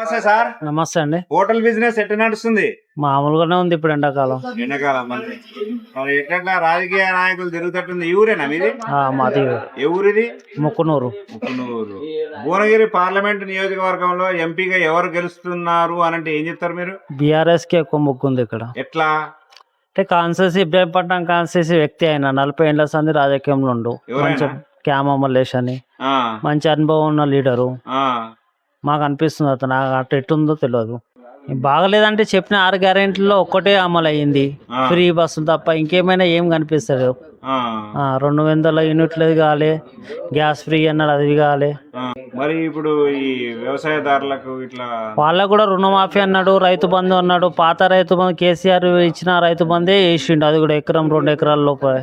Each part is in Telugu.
నమస్తే సార్. నమస్తే అండి. హోటల్ బిజినెస్ ఎట్లా నడుస్తుంది? మామూలుగానే ఉంది ఇప్పుడు ఎండాకాలం. ఎండాకాలం మరి ఎట్లా రాజకీయ నాయకులు తిరుగుతట్టుంది. ఈ ఊరేనా మీది? మాది ఏ ఊరిది? ముక్కునూరు. ముక్కునూరు. భువనగిరి పార్లమెంట్ నియోజకవర్గంలో ఎంపీగా ఎవరు గెలుస్తున్నారు అని అంటే ఏం చెప్తారు మీరు? బీఆర్ఎస్ కి ఎక్కువ ముక్కు ఉంది ఇక్కడ. ఎట్లా అంటే కాన్సెన్సీ ఇబ్రాహీంపట్నం కాన్సెన్సీ వ్యక్తి అయిన 40 ఏళ్ల సంది రాజకీయంలో ఉండు. మంచి క్యామ మల్లేష్ అని మంచి అనుభవం ఉన్న లీడరు. మాకు అనిపిస్తుంది అతను అటు ఎట్టుందో తెలియదు. బాగలేదంటే చెప్పిన 6 గ్యారెంటీల్లో ఒక్కటే అమలు అయ్యింది, ఫ్రీ బస్సులు తప్ప. ఇంకేమైనా ఏం కనిపిస్తుంది? 200 యూనిట్లు కావాలి, గ్యాస్ ఫ్రీ అన్నాడు, అది కావాలి. మరి ఇప్పుడు ఈ వ్యవసాయదారులకు ఇట్లా వాళ్ళకు కూడా రుణమాఫీ అన్నాడు, రైతు బంధు అన్నాడు. పాత రైతు బంధు కేసీఆర్ ఇచ్చిన రైతు బంధే వేసిండు, అది కూడా ఎకరం 2 ఎకరాల లోపల.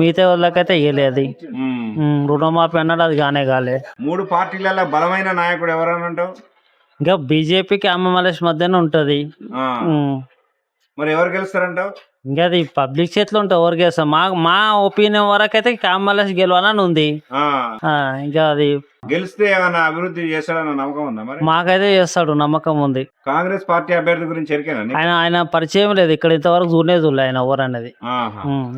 మిగతా వాళ్ళకైతే వేయలేదు. రుణమాఫీ అన్నాడు, అది కాలే. 3 పార్టీలలో బలమైన నాయకుడు ఎవరని అంటావు? ఇంకా బీజేపీకి మల్లేష్ మధ్యనే ఉంటది. మరి ఎవరు గెలుస్తారంటావు? ఇంకా అది పబ్లిక్ చేతిలో ఉంటుంది, ఎవరు గెలుస్తాం. మా ఒపీనియన్ వరకు అయితే మల్లేష్ గెలవాలని ఉంది. ఇంకా అది గెలిస్తే ఏమైనా అభివృద్ధి చేస్తాడన్న నమ్మకం ఉందా? మరి మాకైతే చేస్తాడు, నమ్మకం ఉంది. కాంగ్రెస్ పార్టీ అభ్యర్థి గురించి ఎరికేనా? ఆయన పరిచయం లేదు ఇక్కడ ఇంతవరకు, చూడలేదు ఆయన ఎవరు అనేది.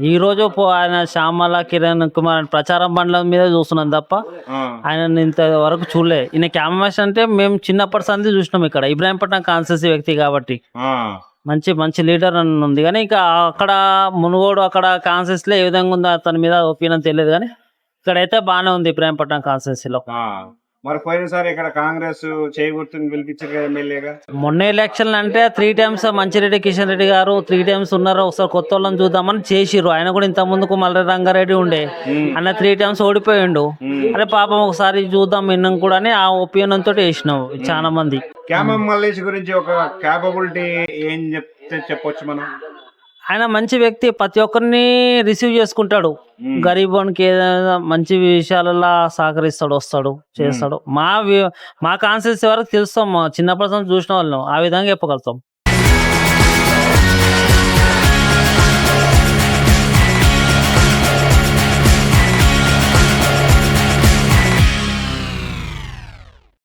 ఈ రోజు ఆయన శ్యామల కిరణ్ కుమార్ ప్రచారం బండ్ల మీద చూస్తున్నాం తప్ప ఆయన ఇంతవరకు చూడలే. ఈయన క్యామరాస్ అంటే మేము చిన్నప్పటి సంది చూసినాం ఇక్కడ. ఇబ్రాహీంపట్నం కాన్స్టిట్యూన్సీ వ్యక్తి కాబట్టి మంచి లీడర్ అని ఉంది. కానీ ఇంకా అక్కడ మునుగోడు అక్కడ కాన్స్టిట్యూన్సీలో ఏ విధంగా ఉందో అతని మీద ఒపీనియన్ తెలియదు. కానీ ఇక్కడైతే బాగానే ఉంది ఇబ్రాహీంపట్నం కాన్స్టిట్యూన్సీలో. మరి పోయినసారి ఇక్కడ కాంగ్రెస్ చేయగొట్టుని పిలిపించారు కదా ఎమ్మెల్యేగా. మొన్న ఎలక్షన్ అంటే 3 times మంచిరెడ్డి కిషన్ రెడ్డి గారు 3 times ఉన్నారు. ఒకసారి కొత్త వాళ్ళని చూద్దామని చేసిర్రు. ఆయన కూడా ఇంత ముందుకు మల్లి రంగారెడ్డి ఉండే, అన్న 3 times ఓడిపోయిండు. అరే పాపం ఒకసారి చూద్దాం విన్నాం కూడా అని ఆ ఒపీనియన్ తోటి వేసినాం చాలా మంది. క్యామ మల్లేష్ గురించి ఒక క్యాపబిలిటీ ఏం చెప్పొచ్చు మనం? ఆయన మంచి వ్యక్తి, ప్రతి ఒక్కరిని రిసీవ్ చేసుకుంటాడు. గరీబోనికి ఏదైనా మంచి విషయాలలో సహకరిస్తాడు, వస్తాడు, చేస్తాడు. మా కాన్సెప్ట్స్ వరకు తెలుస్తాం, చిన్నప్పటి నుంచి చూసిన వాళ్ళం, ఆ విధంగా చెప్పగలుగుతాం.